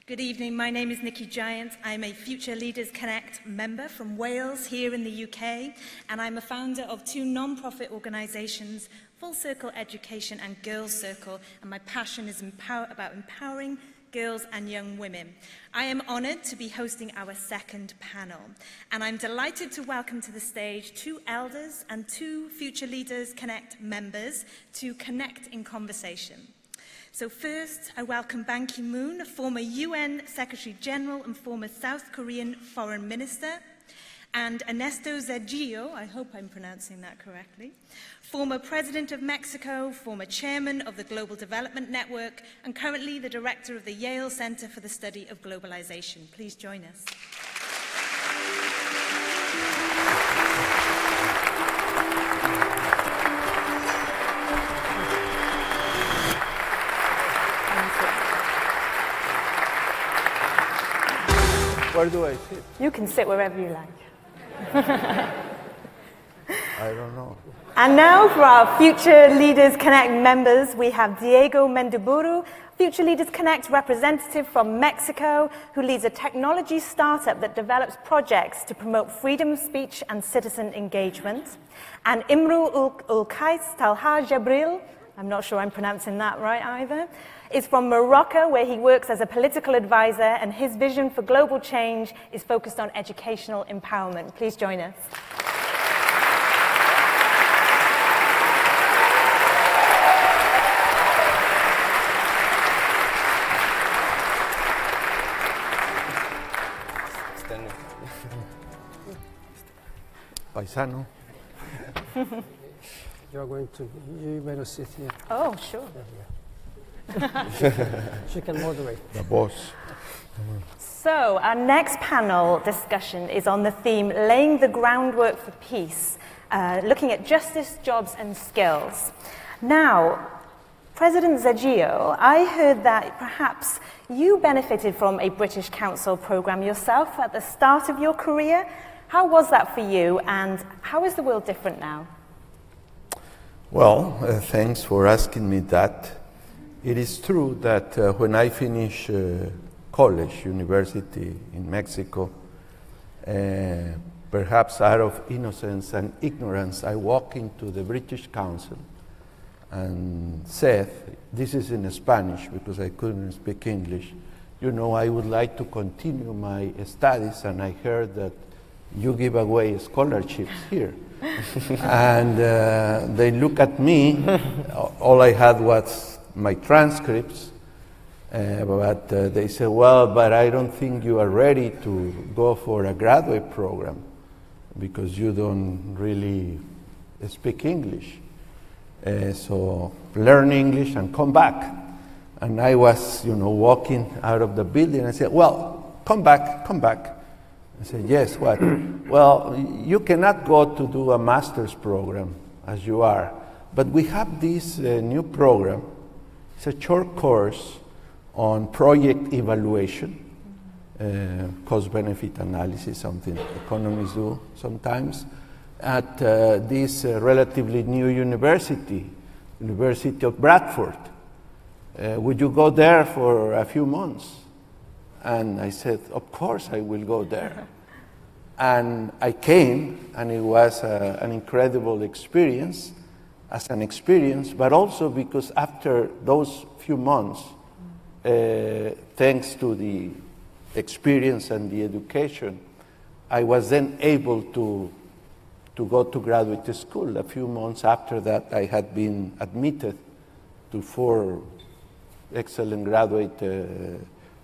Good evening, my name is Nikki. I'm a Future Leaders Connect member from Wales here in the UK, and I'm a founder of two non-profit organisations, Full Circle Education and Girls Circle, and my passion is about empowering girls and young women. I am honoured to be hosting our second panel, and I'm delighted to welcome to the stage two elders and two Future Leaders Connect members to connect in conversation. So first, I welcome Ban Ki-moon, former UN Secretary General and former South Korean Foreign Minister, and Ernesto Zedillo, I hope I'm pronouncing that correctly, former President of Mexico, former Chairman of the Global Development Network, and currently the Director of the Yale Center for the Study of Globalization. Please join us. Where do I sit? You can sit wherever you like. I don't know. And now for our Future Leaders Connect members, we have Diego Mendiburu, Future Leaders Connect representative from Mexico, who leads a technology startup that develops projects to promote freedom of speech and citizen engagement. And Imru Qays Talha Jebril, I'm not sure I'm pronouncing that right either, is from Morocco, where he works as a political advisor, and his vision for global change is focused on educational empowerment. Please join us. Paisano. You are going to, you better sit here. Oh, sure. She can moderate. The boss. So, our next panel discussion is on the theme, Laying the Groundwork for Peace, looking at justice, jobs, and skills. Now, President Zedillo, I heard that perhaps you benefited from a British Council programme yourself at the start of your career. How was that for you, and how is the world different now? Well, thanks for asking me that. It is true that when I finished college, university in Mexico, perhaps out of innocence and ignorance, I walked into the British Council and said, this is in Spanish because I couldn't speak English, you know, I would like to continue my studies, and I heard that you give away scholarships here. And they look at me, all I had was my transcripts, but they said, well, but I don't think you are ready to go for a graduate program because you don't really speak English. So learn English and come back. And I was, you know, walking out of the building. I said, well, come back, come back. I said, yes, what? Well, you cannot go to do a master's program as you are, but we have this new program. It's a short course on project evaluation, cost-benefit analysis, something economists do sometimes, at this relatively new university, University of Bradford. Would you go there for a few months? And I said, of course I will go there. And I came, and it was an incredible experience, but also because after those few months, thanks to the experience and the education, I was then able to go to graduate school. A few months after that, I had been admitted to 4 excellent graduate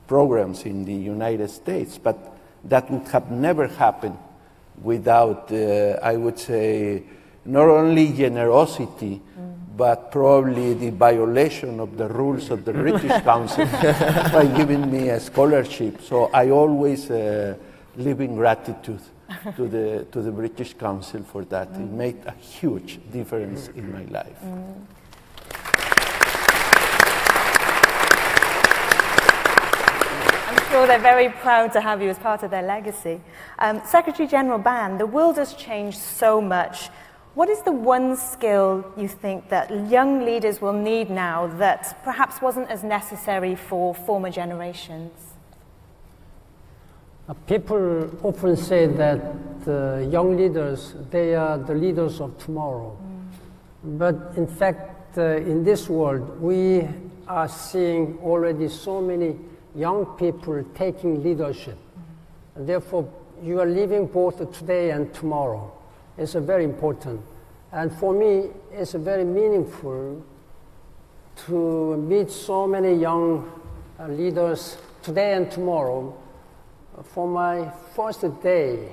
programs in the United States, but that would have never happened without, I would say, not only generosity, but probably the violation of the rules of the British Council by giving me a scholarship. So I always live in gratitude to the British Council for that. It made a huge difference in my life. Sure, they're very proud to have you as part of their legacy. Secretary General Ban, the world has changed so much. What is the one skill you think that young leaders will need now that perhaps wasn't as necessary for former generations? People often say that young leaders, they are the leaders of tomorrow. But in fact, in this world, we are seeing already so many young people taking leadership. And therefore, you are living both today and tomorrow. It's very important. And for me, it's very meaningful to meet so many young leaders today and tomorrow. For my first day,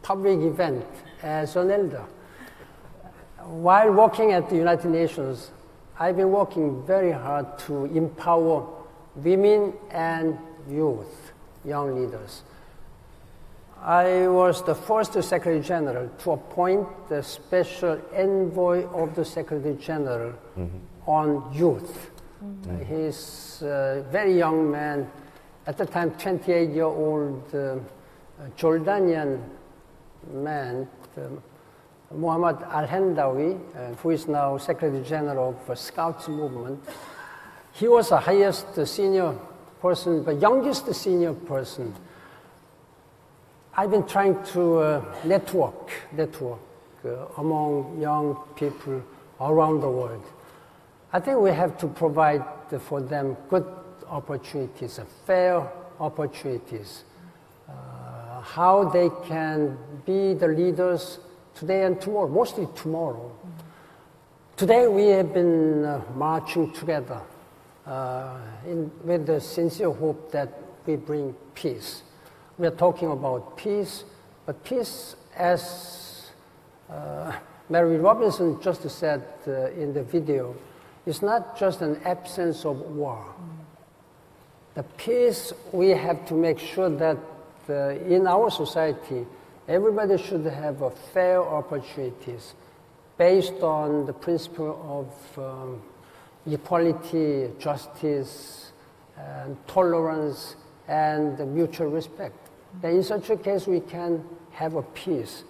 public event as an elder. While working at the United Nations, I've been working very hard to empower women and youth, young leaders. I was the first Secretary General to appoint the special envoy of the Secretary General on youth. He's a very young man, at the time 28-year-old Jordanian man, Muhammad Al-Hendawi, who is now Secretary General of the Scouts Movement. He was the highest senior person, the youngest senior person. I've been trying to network among young people around the world. I think we have to provide for them good opportunities, fair opportunities, how they can be the leaders today and tomorrow, mostly tomorrow. Today we have been marching together with the sincere hope that we bring peace. We are talking about peace, but peace, as Mary Robinson just said in the video, is not just an absence of war. The peace, we have to make sure that in our society, everybody should have a fair opportunities based on the principle of equality, justice, and tolerance, and mutual respect. And in such a case, we can have a peace.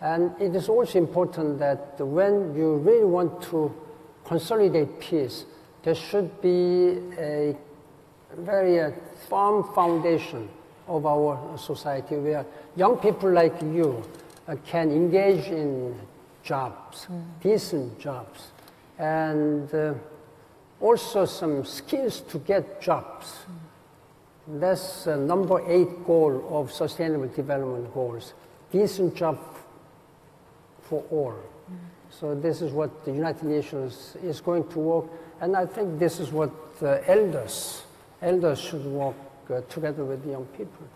And it is also important that when you really want to consolidate peace, there should be a very firm foundation of our society where young people like you can engage in jobs, decent jobs, and also some skills to get jobs. That's number 8 goal of Sustainable Development Goals, decent job for all. So this is what the United Nations is going to work, and I think this is what elders should work together with young people.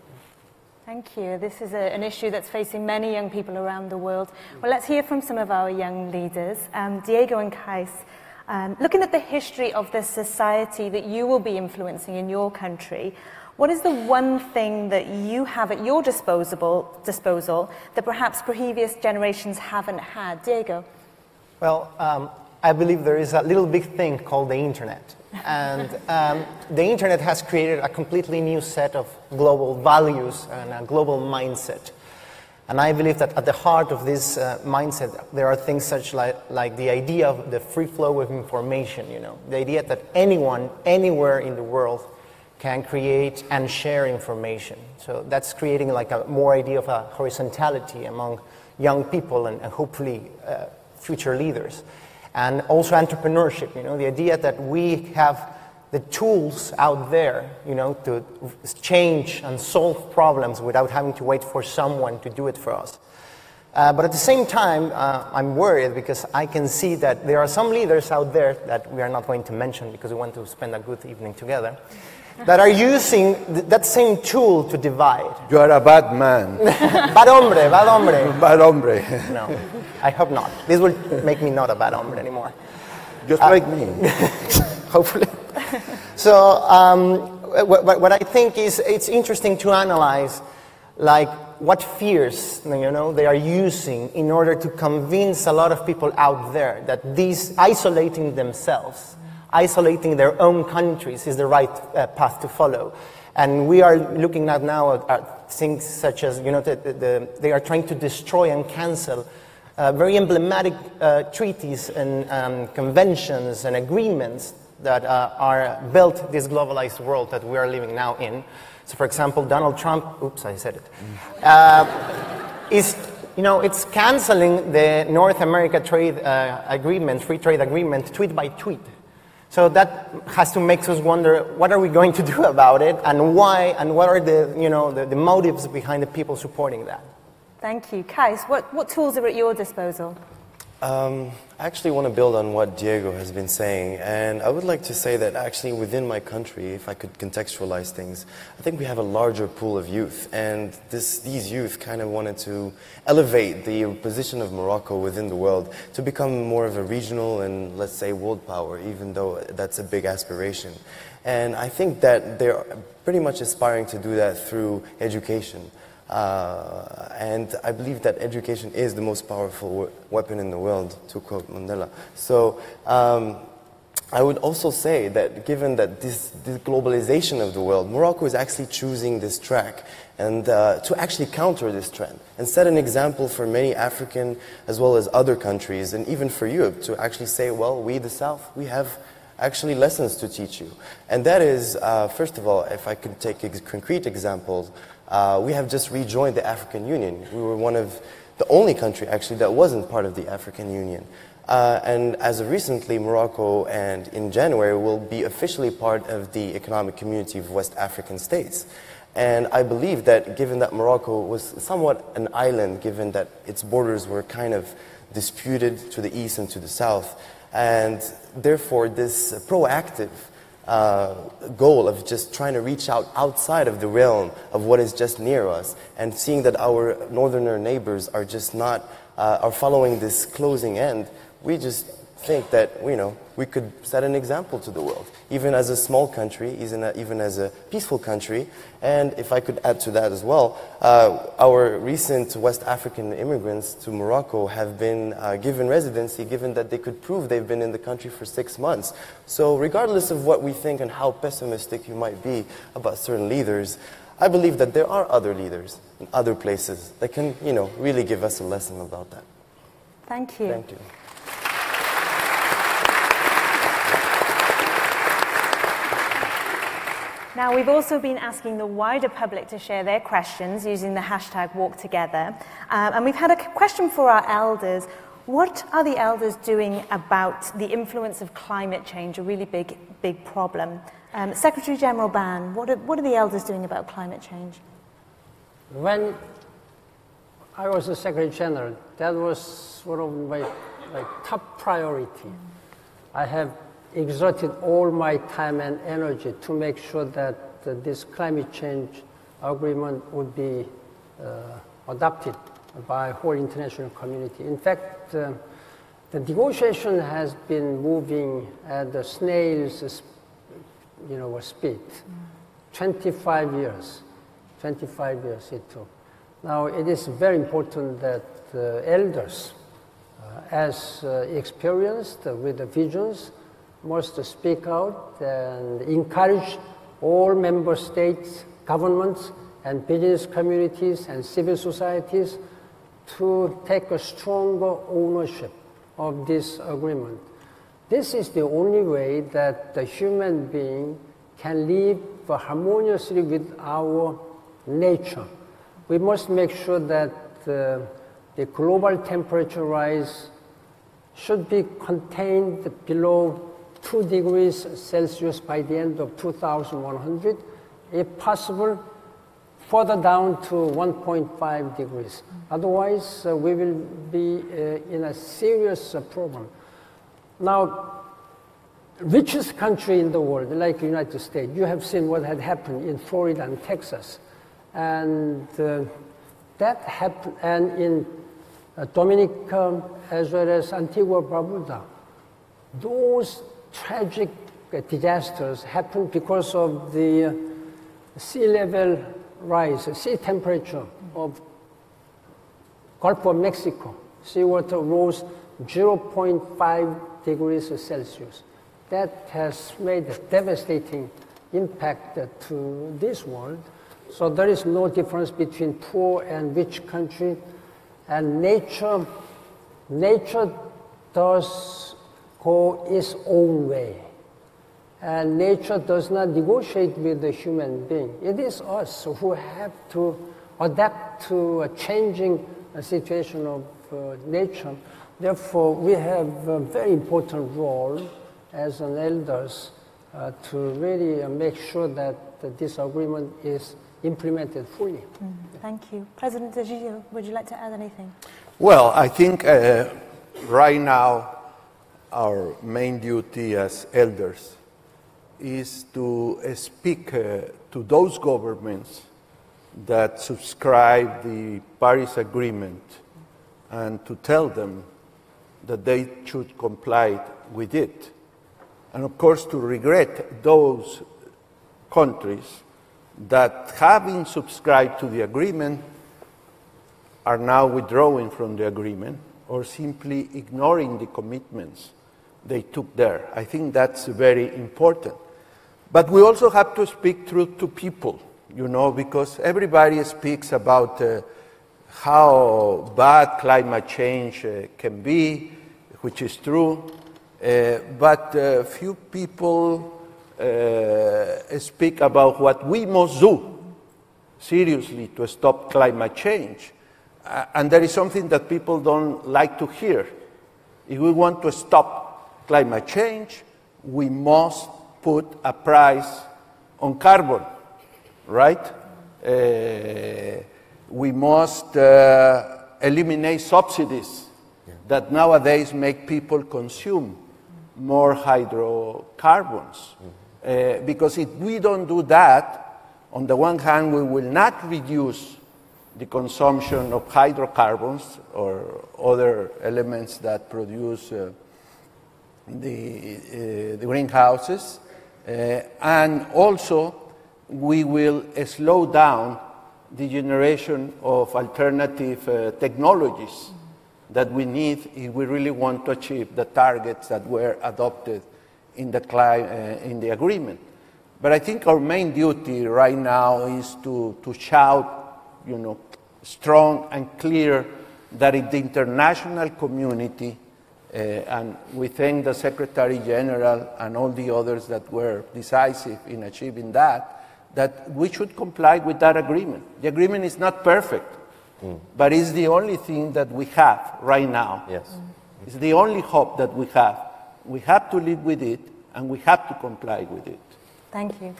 Thank you. This is an issue that's facing many young people around the world. Well, let's hear from some of our young leaders. Diego and Qays, looking at the history of the society that you will be influencing in your country, what is the one thing that you have at your disposal that perhaps previous generations haven't had? Diego? Well, I believe there is a little big thing called the internet. And the internet has created a completely new set of global values and a global mindset. And I believe that at the heart of this mindset, there are things such like the idea of the free flow of information, the idea that anyone, anywhere in the world can create and share information. So that's creating like a more idea of a horizontality among young people and hopefully future leaders. And also entrepreneurship, the idea that we have the tools out there, to change and solve problems without having to wait for someone to do it for us. But at the same time, I'm worried because I can see that there are some leaders out there that we are not going to mention because we want to spend a good evening together, that are using that same tool to divide. You are a bad man. Bad hombre, bad hombre. Bad hombre. No, I hope not. This will make me not a bad hombre anymore. Just like me. Hopefully. So what I think is it's interesting to analyze like what fears they are using in order to convince a lot of people out there that these isolating themselves, isolating their own countries is the right path to follow. And we are looking at now at things such as, they are trying to destroy and cancel very emblematic treaties and conventions and agreements that are built this globalized world that we are living now in. So, for example, Donald Trump, oops, I said it, is, it's canceling the North America trade agreement, free trade agreement, tweet by tweet. So that has to make us wonder, what are we going to do about it, and why, and what are the motives behind the people supporting that? Thank you. Qays, what tools are at your disposal? I actually want to build on what Diego has been saying, and I would like to say that actually within my country, if I could contextualize things, I think we have a larger pool of youth, and these youth kind of wanted to elevate the position of Morocco within the world to become more of a regional and, let's say, world power, even though that's a big aspiration. And I think that they're pretty much aspiring to do that through education. And I believe that education is the most powerful weapon in the world, to quote Mandela. So I would also say that given that this globalization of the world, Morocco is actually choosing this track and to actually counter this trend and set an example for many African as well as other countries, and even for Europe, to actually say, well, we, the South, we have actually lessons to teach you. And that is, first of all, if I could take concrete examples, we have just rejoined the African Union. We were one of the only country, actually, that wasn't part of the African Union. And as of recently, Morocco, and in January, will be officially part of the Economic Community of West African States. And I believe that given that Morocco was somewhat an island, given that its borders were kind of disputed to the east and to the south, and therefore this proactive goal of just trying to reach out outside of the realm of what is just near us, and seeing that our northerner neighbors are just not, are following this closing end, we just think that, we could set an example to the world, even as a small country, even as a peaceful country. And if I could add to that as well, our recent West African immigrants to Morocco have been given residency, given that they could prove they've been in the country for 6 months. So regardless of what we think and how pessimistic you might be about certain leaders, I believe that there are other leaders in other places that can, really give us a lesson about that. Thank you. Thank you. Now, we've also been asking the wider public to share their questions using the hashtag #WalkTogether. And we've had a question for our elders. What are the elders doing about the influence of climate change, a really big problem? Secretary General Ban, what are the elders doing about climate change? When I was the Secretary General, that was one of my top priority. I have exerted all my time and energy to make sure that this climate change agreement would be adopted by the whole international community. In fact, the negotiation has been moving at the snail's speed. 25 years it took. Now, it is very important that elders, as experienced with the visions, must speak out and encourage all member states, governments, and business communities and civil societies to take a stronger ownership of this agreement. This is the only way that the human being can live harmoniously with our nature. We must make sure that the global temperature rise should be contained below 2 degrees Celsius by the end of 2100, if possible, further down to 1.5 degrees. Otherwise, we will be in a serious problem. Now, richest country in the world, like the United States, you have seen what had happened in Florida and Texas. And that happened, and in Dominica, as well as Antigua Barbuda. Those tragic disasters happened because of the sea level rise, sea temperature of Gulf of Mexico. Seawater rose 0.5 degrees Celsius. That has made a devastating impact to this world. So there is no difference between poor and rich country. And nature does go its own way. And nature does not negotiate with the human being. It is us who have to adapt to a changing situation of nature. Therefore, we have a very important role as an elders to really make sure that this agreement is implemented fully. Thank you. President Zedillo, would you like to add anything? Well, I think right now our main duty as elders is to speak to those governments that subscribe the Paris Agreement and to tell them that they should comply with it. And of course to regret those countries that having subscribed to the agreement are now withdrawing from the agreement or simply ignoring the commitments they took there. I think that's very important. But we also have to speak truth to people, you know, because everybody speaks about how bad climate change can be, which is true, but few people speak about what we must do seriously to stop climate change. And there is something that people don't like to hear. If we want to stop climate change, we must put a price on carbon, right? We must eliminate subsidies that nowadays make people consume more hydrocarbons. Because if we don't do that, on the one hand, we will not reduce the consumption of hydrocarbons or other elements that produce the greenhouses, and also we will slow down the generation of alternative technologies that we need if we really want to achieve the targets that were adopted in the agreement. But I think our main duty right now is to shout, you know, strong and clear that if the international community, and we thank the Secretary General and all the others that were decisive in achieving that we should comply with that agreement. The agreement is not perfect, but it's the only thing that we have right now. Yes. It's the only hope that we have. We have to live with it, and we have to comply with it. Thank you.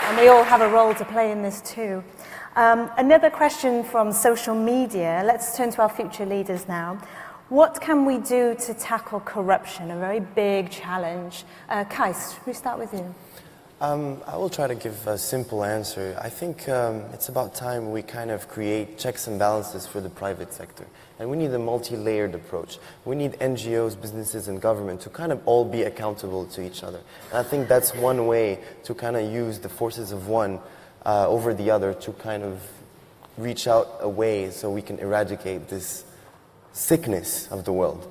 And we all have a role to play in this too. Another question from social media. Let's turn to our future leaders now. What can we do to tackle corruption? A very big challenge. Qays, we start with you. I will try to give a simple answer. I think it's about time we kind of create checks and balances for the private sector. And we need a multi-layered approach. We need NGOs, businesses, and government to kind of all be accountable to each other. And I think that's one way to kind of use the forces of one over the other to kind of reach out a way so we can eradicate this sickness of the world,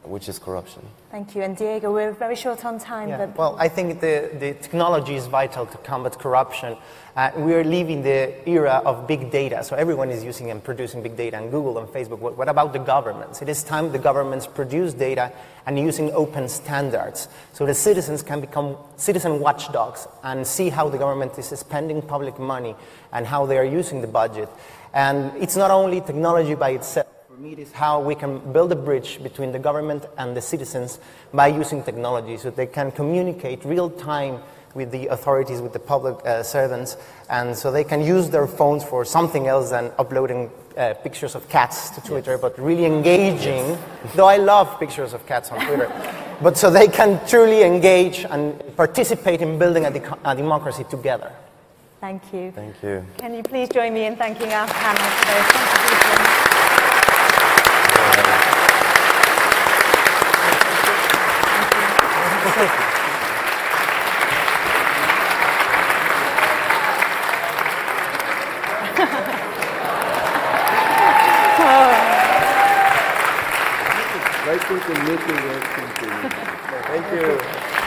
which is corruption. Thank you. And Diego, we're very short on time. Yeah. But Well, I think the technology is vital to combat corruption. We are living the era of big data, so everyone is using and producing big data, and Google and Facebook. What about the governments? It is time the governments produce data and using open standards, so the citizens can become citizen watchdogs and see how the government is spending public money and how they are using the budget. And it's not only technology by itself. For me, it is how we can build a bridge between the government and the citizens by using technology so they can communicate real time with the authorities, with the public servants, and so they can use their phones for something else than uploading pictures of cats to Twitter, but really engaging, though I love pictures of cats on Twitter, but so they can truly engage and participate in building a democracy together. thank you. Thank you. Can you please join me in thanking our panel for their contributions? I think the meeting was continued. Thank you.